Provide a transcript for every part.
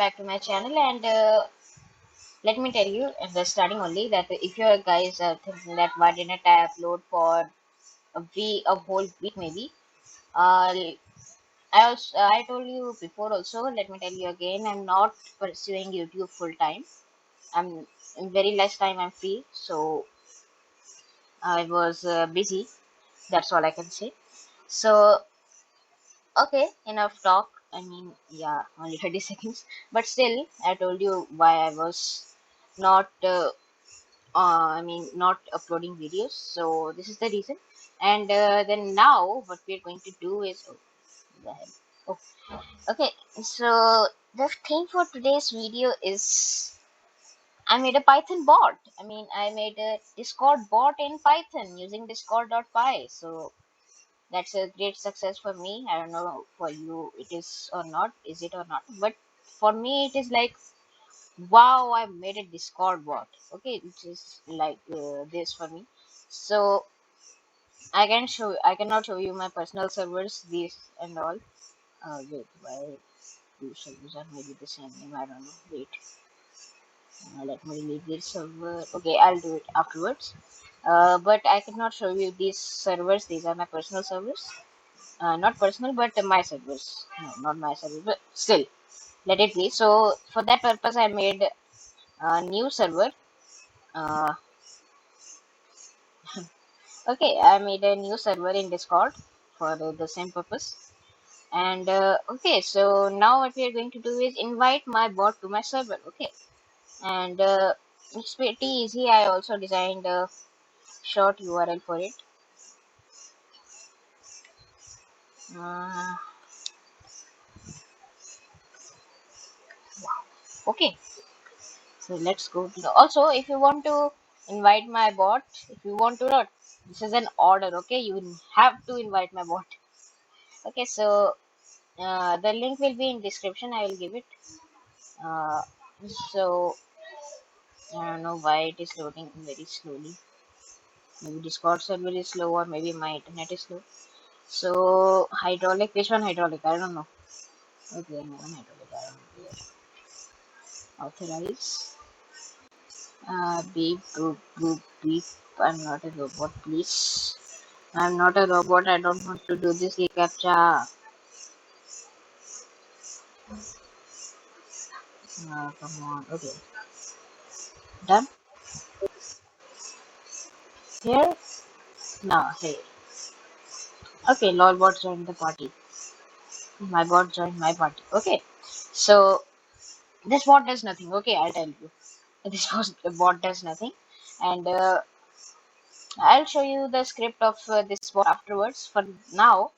back to my channel. And let me tell you at the starting only that if you guys are thinking that why didn't I upload for a whole week maybe, uh, I told you before also. Let me tell you again. I'm not pursuing YouTube full time. I'm in very less time. I'm free, so I was busy. That's all I can say. So okay, enough talk. I mean, yeah, only 30 seconds. But still, I told you why I was not, not uploading videos. So this is the reason. And then now, what we're going to do is, oh, the hell. Oh, okay. So the thing for today's video is I made a Python bot. I made a Discord bot in Python using discord.py. So that's a great success for me. I don't know for you it is or not, is it or not, but for me it is like, wow, I made a Discord bot. Okay, it is like this for me. So I cannot show you my personal servers, these and all. Wait, why two servers are maybe the same name, I don't know. Wait, let me delete this server. Okay, I'll do it afterwards. But I cannot show you these servers, these are my personal servers. Not personal, but my servers. No, not my servers, but still, let it be. So for that purpose, I made a new server. Uh, okay, I made a new server in Discord for the same purpose. And okay, so now what we are going to do is invite my bot to my server. Okay, and it's pretty easy. I also designed a short URL for it. Uh, okay, so let's go to the. Also, if you want to invite my bot, if you want to not, this is an order. Okay, you have to invite my bot. Okay, so the link will be in description. I will give it. Uh, so I don't know why it is loading very slowly. Maybe Discord server is slow, or maybe my internet is slow. So hydraulic, which one hydraulic? I don't know. Okay, no one hydraulic. I don't know. Authorize. Beep, boop, boop, beep. I'm not a robot, please. I'm not a robot. I don't want to do this captcha. Come on. Okay. Done. Here. Now, hey. Okay, lol bot joined the party. My bot joined my party. Okay. So, this bot does nothing. Okay, I'll tell you. Bot does nothing. And I'll show you the script of this bot afterwards. For now,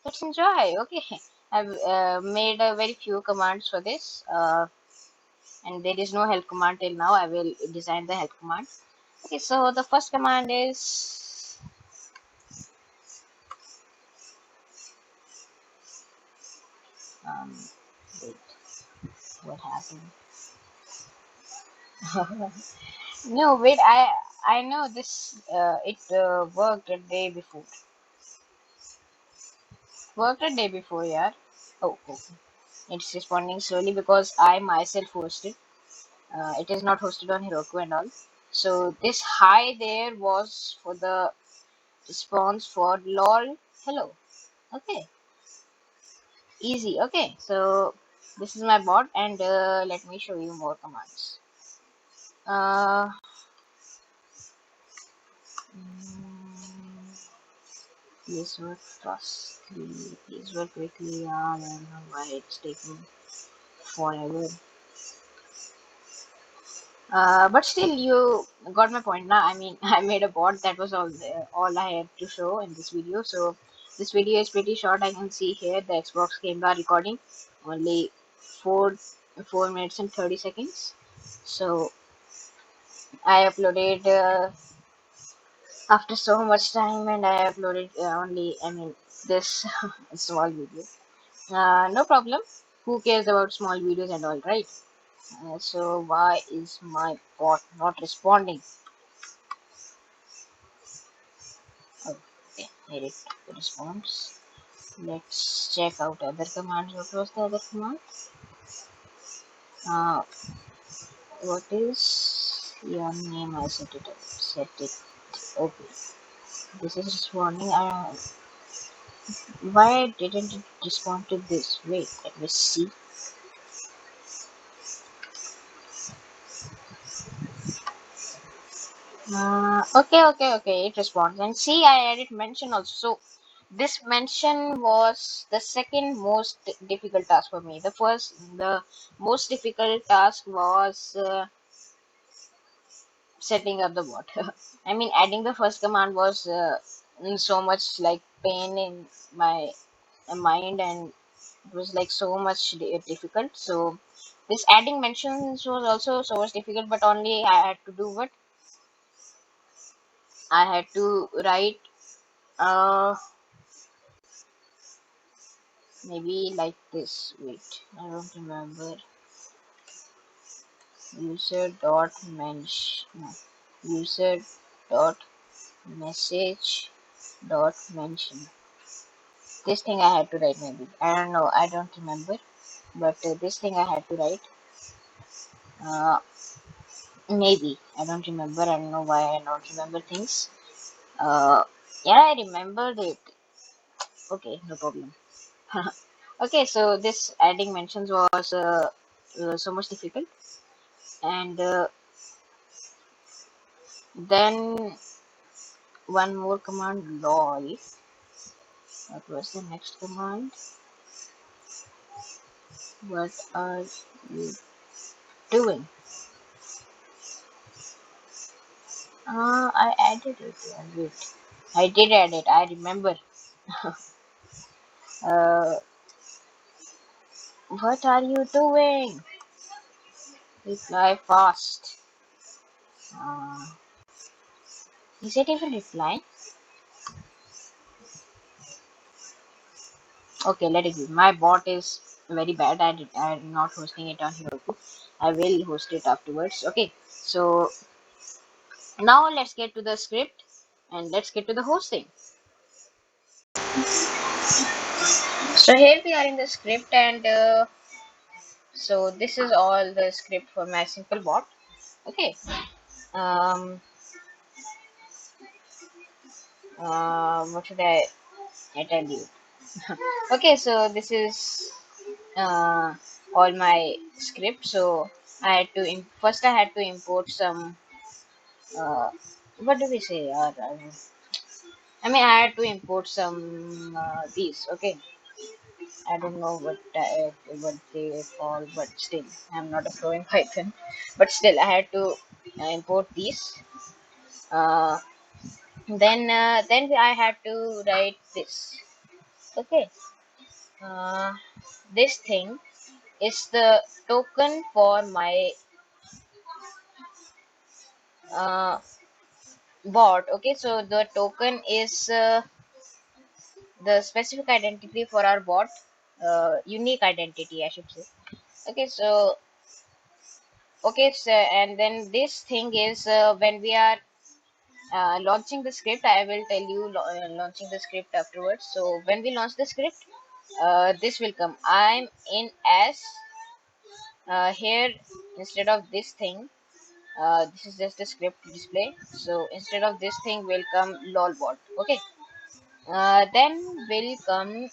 let's enjoy. Okay. I've made a very few commands for this. And there is no help command till now. I will design the help command. Okay, so the first command is um, wait, what happened? No, wait, I know this. It worked a day before. Worked a day before, yeah. Oh, oh, it's responding slowly because I myself hosted. It is not hosted on Heroku and all. So this hi there was for the response for lol hello. Okay, easy. Okay, so this is my bot, and let me show you more commands. Uh, mm, please work fastly. Please work quickly. I don't know why it's taking forever. But still, you got my point. Now, I mean, I made a bot. That was all I had to show in this video. So this video is pretty short. I can see here the Xbox Game Bar recording only four 4 minutes and 30 seconds. So I uploaded after so much time, and I uploaded only this small video. No problem. Who cares about small videos and all, right? So why is my bot not responding? Oh, okay, here it responds. Let's check out other commands. What was the other command? Uh, what is your name? I set it. Set it. Okay. This is responding. Why didn't it respond to this? Wait, let me see. Okay. It responds. And see, I added mention also. So this mention was the second most difficult task for me. The most difficult task was setting up the bot. I mean, adding the first command was so much like pain in my mind, and it was like so much difficult. So this adding mentions was also so much difficult, but only I had to do what I had to write. Uh, maybe like this. Wait, I don't remember. User dot mention. No. User dot message dot mention. This thing I had to write maybe. I don't know. I don't remember. But this thing I had to write. Uh, maybe. I don't remember. I don't know why I don't remember things. Uh, yeah, I remembered it. Okay, no problem. Okay, so this adding mentions was so much difficult. And then one more command, lol. What was the next command? What are you doing? I added it. Wait. I did add it. I remember. Uh, what are you doing? Reply fast. Uh, is it even replying? Okay, let it be. My bot is very bad. I'm not hosting it on Heroku. I will host it afterwards. Okay, so now let's get to the script and let's get to the hosting. So here we are in the script, and so this is all the script for my simple bot. Okay. Um. What should I tell you? Okay, so this is uh, all my script. So first I had to import some. What do we say? I mean, I had to import some these. Okay, I don't know what they call, but still, I'm not a pro in Python. But still, I had to import these. Uh, then I had to write this. Okay, uh, this thing is the token for my uh, bot. Okay, so the token is the specific identity for our bot, unique identity, I should say. Okay, so and then this thing is when we are launching the script, I will tell you launching the script afterwards. So when we launch the script, this will come. I'm in as here instead of this thing. This is just a script display. So instead of this thing will come lolbot. Okay. Then will come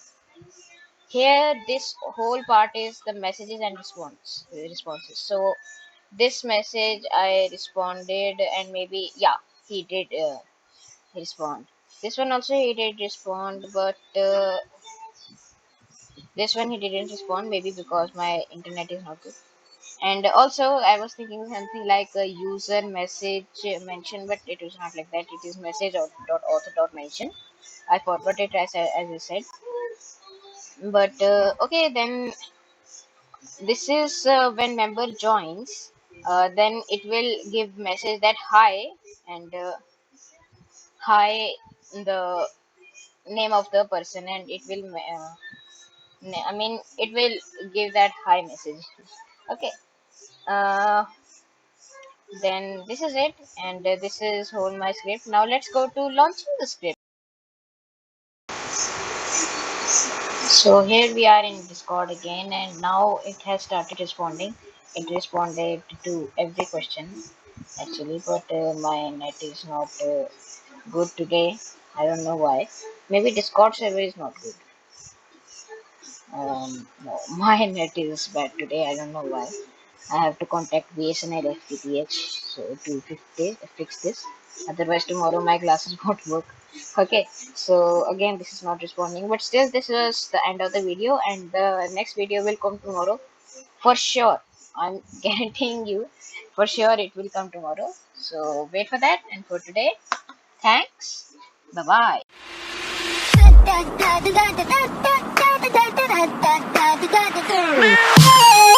here. This whole part is the messages and responses. So this message I responded, and maybe yeah, he did respond. This one also he did respond, but this one he didn't respond. Maybe because my internet is not good. And also, I was thinking something like a user message mention, but it was not like that. It is message dot author dot mention. I forgot it as I said. But okay, then this is when member joins. Then it will give message that hi, and hi the name of the person, and it will I mean it will give that hi message. Okay. Uh, then this is it, and this is whole my script. Now let's go to launching the script. So here we are in Discord again, and now it has started responding. It responded to every question actually, but my net is not good today. I don't know why. Maybe Discord server is not good. No, my net is bad today. I don't know why. I have to contact BSNL FTTH so to fix this. Otherwise, tomorrow my glasses won't work. Okay, so again, this is not responding, but still, this is the end of the video, and the next video will come tomorrow for sure. I'm guaranteeing you, for sure, it will come tomorrow. So wait for that, and for today, thanks. Bye bye. Da da da da da da da da da da da da da da da